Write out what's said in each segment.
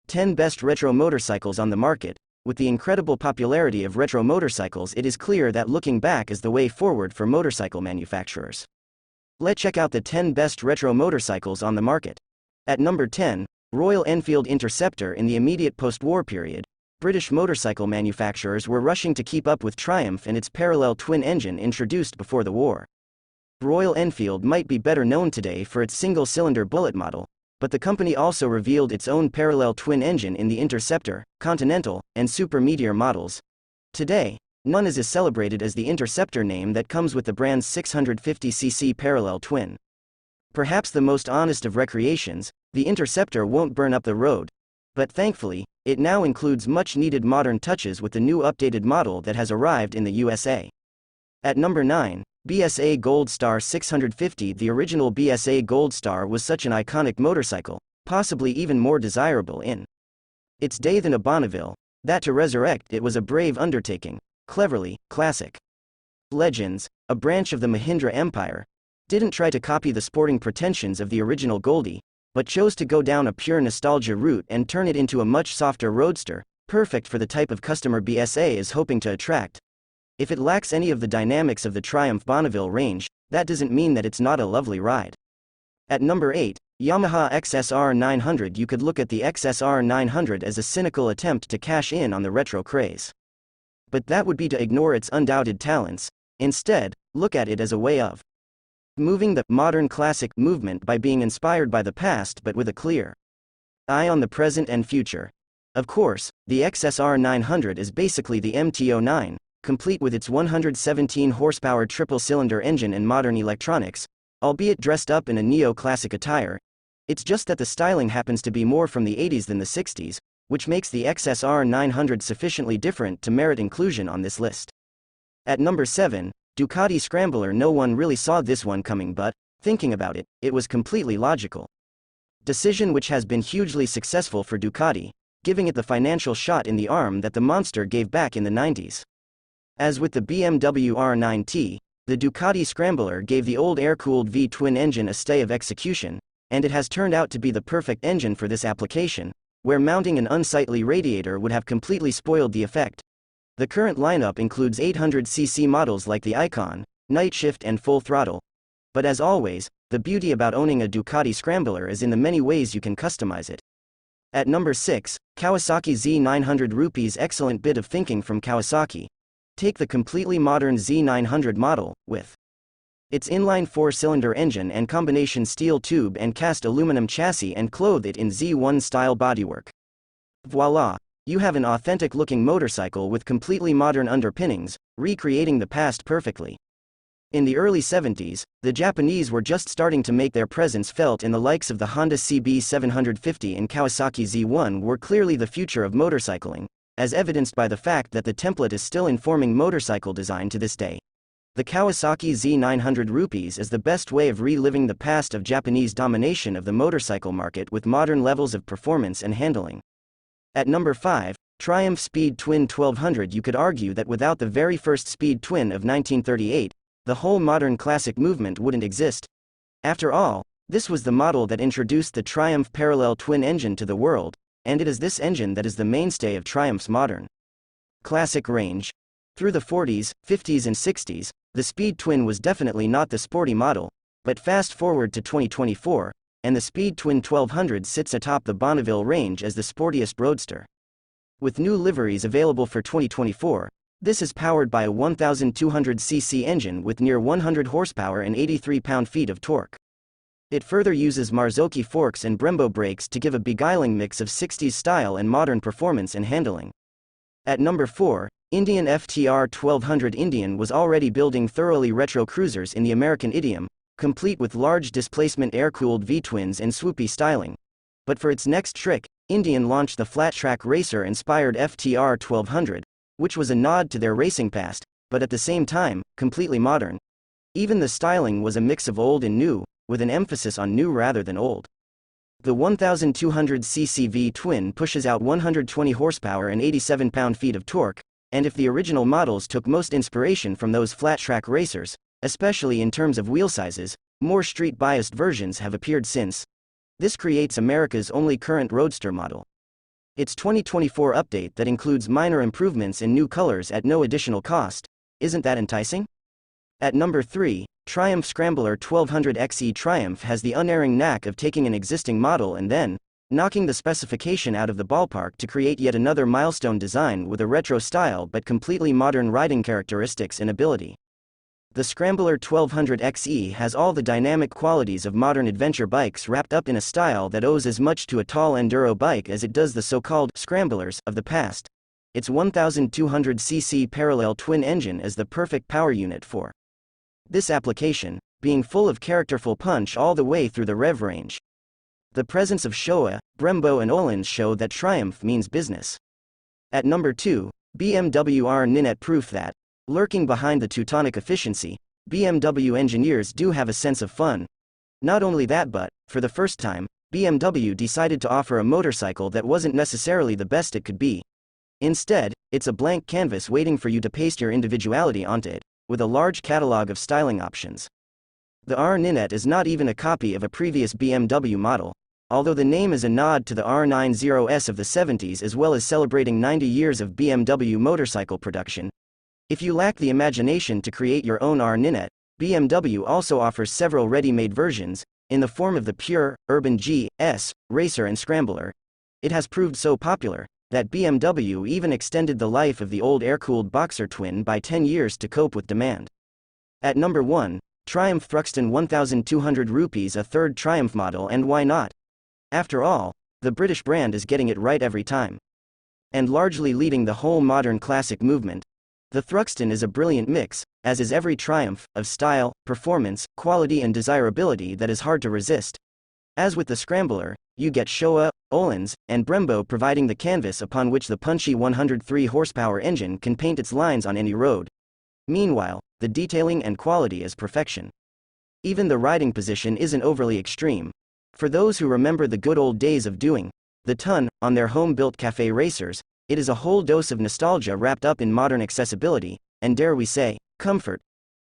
10 Best Retro Motorcycles on the Market. With the incredible popularity of retro motorcycles, it is clear that looking back is the way forward for motorcycle manufacturers. Let's check out the 10 best retro motorcycles on the market. At number 10, Royal Enfield Interceptor. In the immediate post-war period, British motorcycle manufacturers were rushing to keep up with Triumph and its parallel twin engine introduced before the war. Royal Enfield might be better known today for its single-cylinder bullet model, but the company also revealed its own parallel twin engine in the Interceptor, Continental, and Super Meteor models. Today, none is as celebrated as the Interceptor, name that comes with the brand's 650cc parallel twin. Perhaps the most honest of recreations, the Interceptor won't burn up the road, but thankfully, it now includes much-needed modern touches with the new updated model that has arrived in the USA. At number 9, BSA Gold Star 650. The original BSA Gold Star was such an iconic motorcycle, possibly even more desirable in its day than a Bonneville, that to resurrect it was a brave undertaking. Cleverly, classic Legends, a branch of the Mahindra Empire, didn't try to copy the sporting pretensions of the original Goldie, but chose to go down a pure nostalgia route and turn it into a much softer roadster, perfect for the type of customer BSA is hoping to attract. If it lacks any of the dynamics of the Triumph Bonneville range, that doesn't mean that it's not a lovely ride. At number 8, Yamaha XSR 900. You could look at the XSR 900 as a cynical attempt to cash in on the retro craze. But that would be to ignore its undoubted talents. Instead, look at it as a way of moving the modern classic movement by being inspired by the past but with a clear eye on the present and future. Of course, the XSR 900 is basically the MT-09, complete with its 117 horsepower triple-cylinder engine and modern electronics, albeit dressed up in a neo-classic attire. It's just that the styling happens to be more from the 80s than the 60s, which makes the XSR 900 sufficiently different to merit inclusion on this list. At number 7, Ducati Scrambler. No one really saw this one coming, but, thinking about it, it was completely logical decision which has been hugely successful for Ducati, giving it the financial shot in the arm that the monster gave back in the 90s. As with the BMW R nineT, the Ducati Scrambler gave the old air-cooled V-twin engine a stay of execution, and it has turned out to be the perfect engine for this application, where mounting an unsightly radiator would have completely spoiled the effect. The current lineup includes 800cc models like the Icon, Night Shift and Full Throttle. But as always, the beauty about owning a Ducati Scrambler is in the many ways you can customize it. At number 6, Kawasaki Z900 rupees. Excellent bit of thinking from Kawasaki. Take the completely modern Z900 model, with its inline 4-cylinder engine and combination steel tube and cast aluminum chassis, and clothe it in Z1 style bodywork. Voila! You have an authentic-looking motorcycle with completely modern underpinnings, recreating the past perfectly. In the early 70s, the Japanese were just starting to make their presence felt, in the likes of the Honda CB750 and Kawasaki Z1 were clearly the future of motorcycling, as evidenced by the fact that the template is still informing motorcycle design to this day. The Kawasaki Z900 rupees is the best way of reliving the past of Japanese domination of the motorcycle market with modern levels of performance and handling. At number 5, Triumph Speed Twin 1200. You could argue that without the very first Speed Twin of 1938, the whole modern classic movement wouldn't exist. After all, this was the model that introduced the Triumph parallel twin engine to the world, and it is this engine that is the mainstay of Triumph's modern classic range. Through the 40s, 50s and 60s, the Speed Twin was definitely not the sporty model, but fast forward to 2024, and the Speed Twin 1200 sits atop the Bonneville range as the sportiest roadster. With new liveries available for 2024, this is powered by a 1,200cc engine with near 100 horsepower and 83 pound-feet of torque. It further uses Marzocchi forks and Brembo brakes to give a beguiling mix of 60s style and modern performance and handling. At number 4, Indian FTR 1200. Indian was already building thoroughly retro cruisers in the American idiom, complete with large displacement air-cooled V-twins and swoopy styling. But for its next trick, Indian launched the flat-track racer-inspired FTR 1200, which was a nod to their racing past, but at the same time, completely modern. Even the styling was a mix of old and new, with an emphasis on new rather than old. The 1,200cc V-twin pushes out 120 horsepower and 87 pound-feet of torque, and if the original models took most inspiration from those flat-track racers, especially in terms of wheel sizes, more street-biased versions have appeared since. This creates America's only current roadster model. Its 2024 update that includes minor improvements in new colors at no additional cost. Isn't that enticing? At number 3, Triumph Scrambler 1200XE. Triumph has the unerring knack of taking an existing model and then knocking the specification out of the ballpark to create yet another milestone design with a retro style but completely modern riding characteristics and ability. The Scrambler 1200XE has all the dynamic qualities of modern adventure bikes wrapped up in a style that owes as much to a tall enduro bike as it does the so-called scramblers of the past. Its 1200cc parallel twin engine is the perfect power unit for this application, being full of characterful punch all the way through the rev range. The presence of Showa, Brembo and Öhlins show that Triumph means business. At number 2, BMW R nineT. Proof that, lurking behind the Teutonic efficiency, BMW engineers do have a sense of fun. Not only that, but, for the first time, BMW decided to offer a motorcycle that wasn't necessarily the best it could be. Instead, it's a blank canvas waiting for you to paste your individuality onto it, with a large catalog of styling options. The R nineT is not even a copy of a previous BMW model, although the name is a nod to the R90S of the 70s as well as celebrating 90 years of BMW motorcycle production. If you lack the imagination to create your own R nineT, BMW also offers several ready-made versions, in the form of the Pure, Urban G, S, Racer and Scrambler. It has proved so popular that BMW even extended the life of the old air-cooled Boxer twin by 10 years to cope with demand. At number 1, Triumph Thruxton 1200 rupees. A third Triumph model, and why not? After all, the British brand is getting it right every time. And largely leading the whole modern classic movement. The Thruxton is a brilliant mix, as is every Triumph, of style, performance, quality and desirability that is hard to resist. As with the Scrambler, you get Showa, Öhlins, and Brembo providing the canvas upon which the punchy 103 horsepower engine can paint its lines on any road. Meanwhile, the detailing and quality is perfection. Even the riding position isn't overly extreme. For those who remember the good old days of doing the ton on their home-built cafe racers, it is a whole dose of nostalgia wrapped up in modern accessibility, and dare we say, comfort.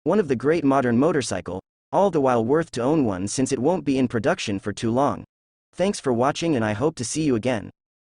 One of the great modern motorcycle, all the while worth to own one since it won't be in production for too long. Thanks for watching and I hope to see you again.